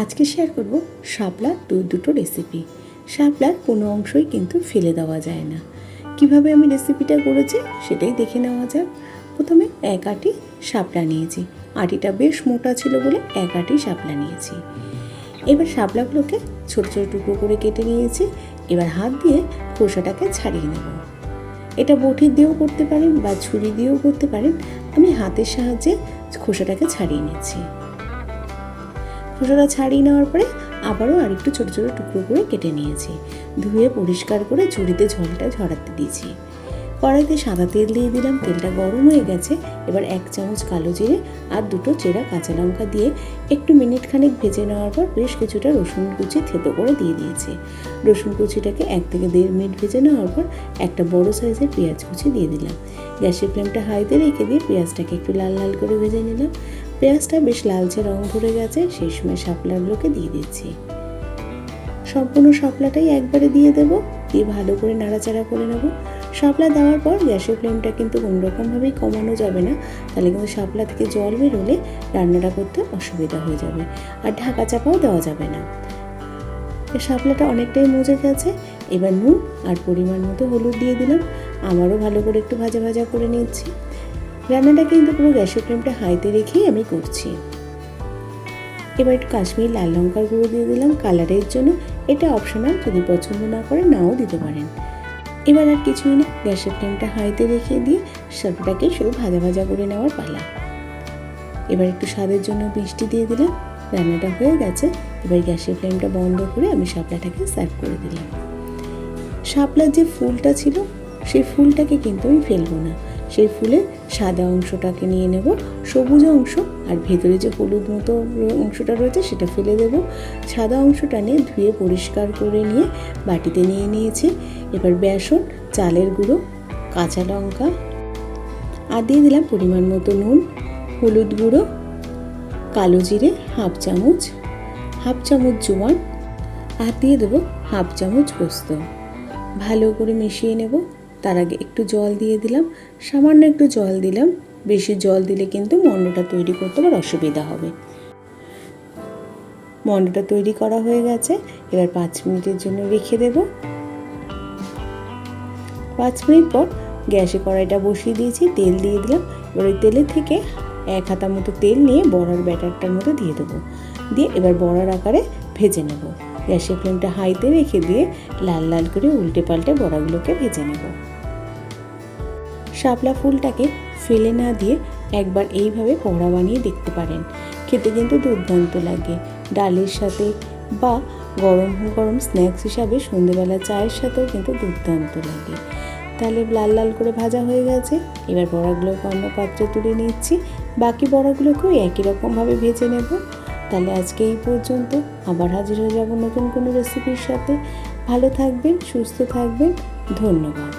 আজকে শেয়ার করব শাপলার দুটো রেসিপি। শাপলার কোনো অংশই কিন্তু ফেলে দেওয়া যায় না। কিভাবে আমি রেসিপিটা করেছি সেটাই দেখে নেওয়া যাক। প্রথমে এক আঁটি শাপলা নিয়েছি। আঁটিটা বেশ মোটা ছিল বলে এক আঁটি শাপলা নিয়েছি। এবার শাপলাগুলোকে ছোট ছোট টুকরো করে কেটে নিয়েছি। এবার হাত দিয়ে খোসাটাকে ছাড়িয়ে নেব। এটা বটি দিয়েও করতে পারেন বা ছুরি দিয়েও করতে পারেন। আমি হাতের সাহায্যে খোসাটাকে ছাড়িয়ে নিচ্ছি। খোসাটা ছাড়িয়ে নেওয়ার পরে আবারও আরেকটু ছোটো ছোটো টুকরো করে কেটে নিয়েছি। ধুয়ে পরিষ্কার করে ঝুড়িতে জলটা ঝরাতে দিয়েছি। কড়াইতে সাদা তেল দিয়ে দিলাম। তেলটা গরম হয়ে গেছে। এবার 1 চামচ কালো জিরে আর 2টো চেরা কাঁচা লঙ্কা দিয়ে একটু মিনিট খানেক ভেজে নেওয়ার পর বেশ কিছুটা রসুন কুচি থেতো করে দিয়ে দিয়েছি। রসুন কুচিটাকে 1 থেকে 1.5 মিনিট ভেজে নেওয়ার পর একটা বড় সাইজের পেঁয়াজ কুচি দিয়ে দিলাম। গ্যাসের ফ্লেমটা হাইতে রেখে দিয়ে পেঁয়াজটাকে একটু লাল লাল করে ভেজে নিলাম। পেঁয়াজটা বেশ লালচে রং ধরে গেছে, সেই সময় শাপলাগুলোকে দিয়ে দিচ্ছি। সম্পূর্ণ শাপলাটাই একবারে দিয়ে দেবো, দিয়ে ভালো করে নাড়াচাড়া করে নেব। শাপলা দেওয়ার পর গ্যাসের ফ্লেমটা কিন্তু কোনোরকমভাবেই কমানো যাবে না, তাহলে কিন্তু শাপলা থেকে জল বেরোলে রান্নাটা করতে অসুবিধা হয়ে যাবে। আর ঢাকা চাপাও দেওয়া যাবে না। শাপলাটা অনেকটাই মজে গেছে। এবার নুন আর পরিমাণ মতো হলুদ দিয়ে দিলাম। আমারও ভালো করে একটু ভাজা ভাজা করে নিচ্ছি। রান্নাটা কিন্তু পুরো গ্যাসের ফ্লেমটা হাইতে রেখেই আমি করছি। এবার একটু কাশ্মীরি লাল লঙ্কার গুঁড়ো দিয়ে দিলাম কালারের জন্য। এটা অপশনাল, যদি পছন্দ না করে নাও দিতে পারেন। এবার আর কিছুই না, গ্যাসের ফ্লেমটা হাইতে রেখে দিয়ে শাপলাটাকে শুধু ভাজা ভাজা করে নেওয়ার পালা। এবার একটু স্বাদের জন্য মিষ্টি দিয়ে দিলাম। রান্নাটা হয়ে গেছে। এবার গ্যাসের ফ্লেমটা বন্ধ করে আমি শাপলাটাকে সার্ভ করে দিলাম। শাপলার যে ফুলটা ছিল সেই ফুলটাকে কিন্তু আমি ফেলবো না। সেই ফুলের সাদা অংশটাকে নিয়ে নেব, সবুজ অংশ আর ভেতরে যে হলুদ মতো অংশটা রয়েছে সেটা ফেলে দেব। সাদা অংশটা নিয়ে ধুয়ে পরিষ্কার করে নিয়ে বাটিতে নিয়ে নিয়েছি। এবার বেসন, চালের গুঁড়ো, কাঁচা লঙ্কা আর দিয়ে দিলাম পরিমাণ মতো নুন, হলুদ গুঁড়ো, কালো জিরে হাফ চামচ জোয়ান আর দিয়ে দেবো হাফ চামচ পোস্ত। ভালো করে মিশিয়ে নেব। তার আগে একটু জল দিয়ে দিলাম, সামান্য একটু জল দিলাম। বেশি জল দিলে কিন্তু মণ্ডটা তৈরি করতে আবার অসুবিধা হবে। মণ্ডটা তৈরি করা হয়ে গেছে। এবার 5 মিনিটের জন্য রেখে দেব। 5 মিনিট পর গ্যাসে কড়াইটা বসিয়ে দিয়েছি, তেল দিয়ে দিলাম। এবার ওই তেলের থেকে 1 হাতা মতো তেল নিয়ে বড়ার ব্যাটারটার মতো দিয়ে দেবো। দিয়ে এবার বড়ার আকারে ভেজে নেব। গ্যাসের ফ্লেমটা হাইতে রেখে দিয়ে লাল লাল করে উল্টে পাল্টে বড়াগুলোকে ভেজে নেব। শাপলা ফুলটাকে ফেলে না দিয়ে একবার এইভাবে বড়া বানিয়ে দেখতে পারেন। খেতে কিন্তু দুর্দান্ত লাগে। ডালের সাথে বা গরম গরম স্ন্যাক্স হিসাবে সন্ধ্যেবেলা চায়ের সাথেও কিন্তু দুর্দান্ত লাগে। তাহলে লাল লাল করে ভাজা হয়ে গেছে। এবার বড়াগুলোকে অন্য পাত্রে তুলে নিচ্ছি। বাকি বড়াগুলোকেও একই রকমভাবে ভেজে নেব। তাহলে আজকে এই পর্যন্ত। আবার হাজির হয়ে যাব নতুন কোনো রেসিপির সাথে। ভালো থাকবেন, সুস্থ থাকবেন। ধন্যবাদ।